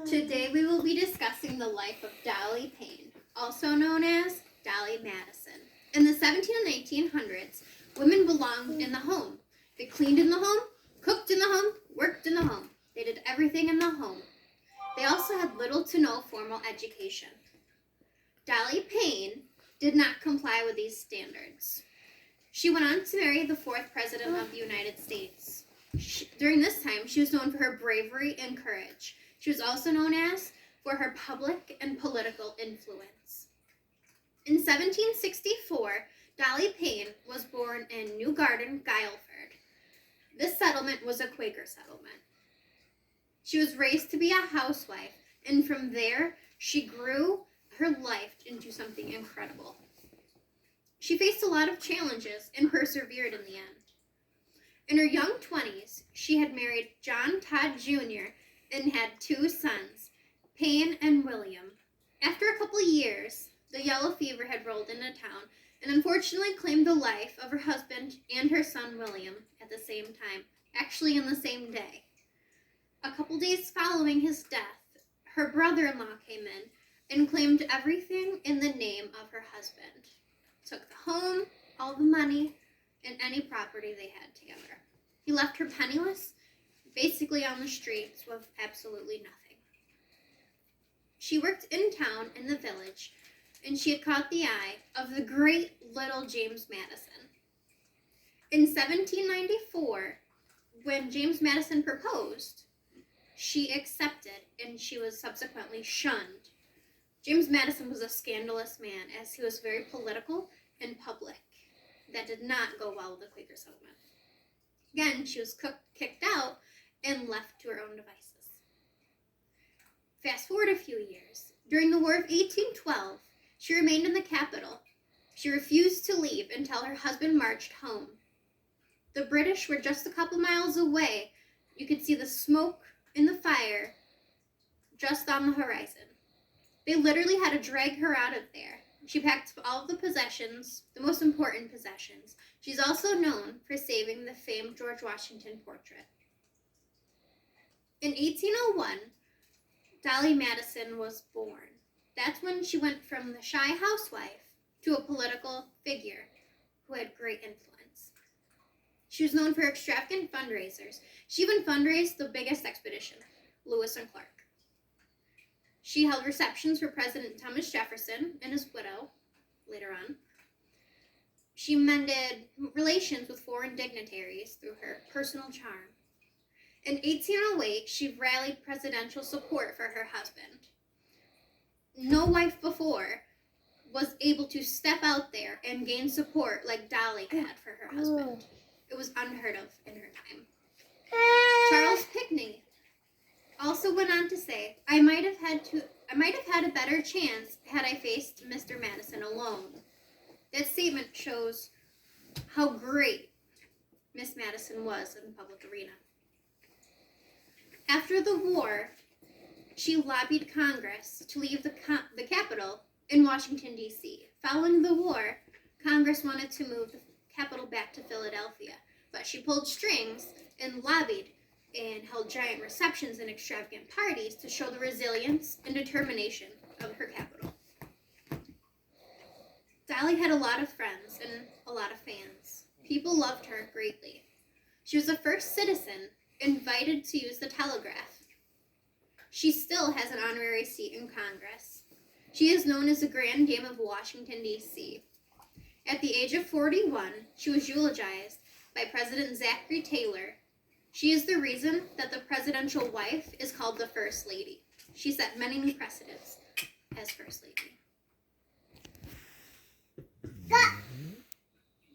Today we will be discussing the life of Dolley Payne, also known as Dolley Madison. In the 1700s and 1800s, women belonged in the home. They cleaned in the home, cooked in the home, worked in the home. They did everything in the home. They also had little to no formal education. Dolley Payne did not comply with these standards. She went on to marry the fourth president of the United States. During this time, she was known for her bravery and courage. She was also known as for her public and political influence. In 1764, Dolley Payne was born in New Garden, Guilford. This settlement was a Quaker settlement. She was raised to be a housewife, and from there, she grew her life into something incredible. She faced a lot of challenges and persevered in the end. In her young 20s, she had married John Todd Jr. and had two sons, Payne and William. After a couple of years, the yellow fever had rolled into town and unfortunately claimed the life of her husband and her son William at the same time, actually in the same day. A couple days following his death, her brother-in-law came in and claimed everything in the name of her husband. Took the home, all the money, and any property they had together. He left her penniless, basically on the streets with absolutely nothing. She worked in town in the village, and she had caught the eye of the great little James Madison. In 1794, when James Madison proposed, she accepted, and she was subsequently shunned. James Madison was a scandalous man, as he was very political and public. That did not go well with the Quaker settlement. Again, she was kicked out and left to her own devices. Fast forward a few years. During the War of 1812, she remained in the capital. She refused to leave until her husband marched home. The British were just a couple miles away. You could see the smoke and the fire just on the horizon. They literally had to drag her out of there. She packed all of the possessions, the most important possessions. She's also known for saving the famed George Washington portrait. In 1801, Dolley Madison was born. That's when she went from the shy housewife to a political figure who had great influence. She was known for extravagant fundraisers. She even fundraised the biggest expedition, Lewis and Clark. She held receptions for President Thomas Jefferson and his widow later on. She mended relations with foreign dignitaries through her personal charm. In 1808, she rallied presidential support for her husband. No wife before was able to step out there and gain support like Dolley had for her husband. It was unheard of in her time. Charles Pinckney also went on to say, I might have had a better chance had I faced Mr. Madison alone. That statement shows how great Miss Madison was in the public arena. After the war, she lobbied Congress to leave the capital in Washington, D.C. Following the war, Congress wanted to move the capital back to Philadelphia, but she pulled strings and lobbied and held giant receptions and extravagant parties to show the resilience and determination of her capital. Dolley had a lot of friends and a lot of fans. People loved her greatly. She was the first citizen invited to use the telegraph. She still has an honorary seat in Congress. She is known as the Grand Dame of Washington, D.C. At the age of 41, she was eulogized by President Zachary Taylor. She is the reason that the presidential wife is called the First Lady. She set many new precedents as First Lady.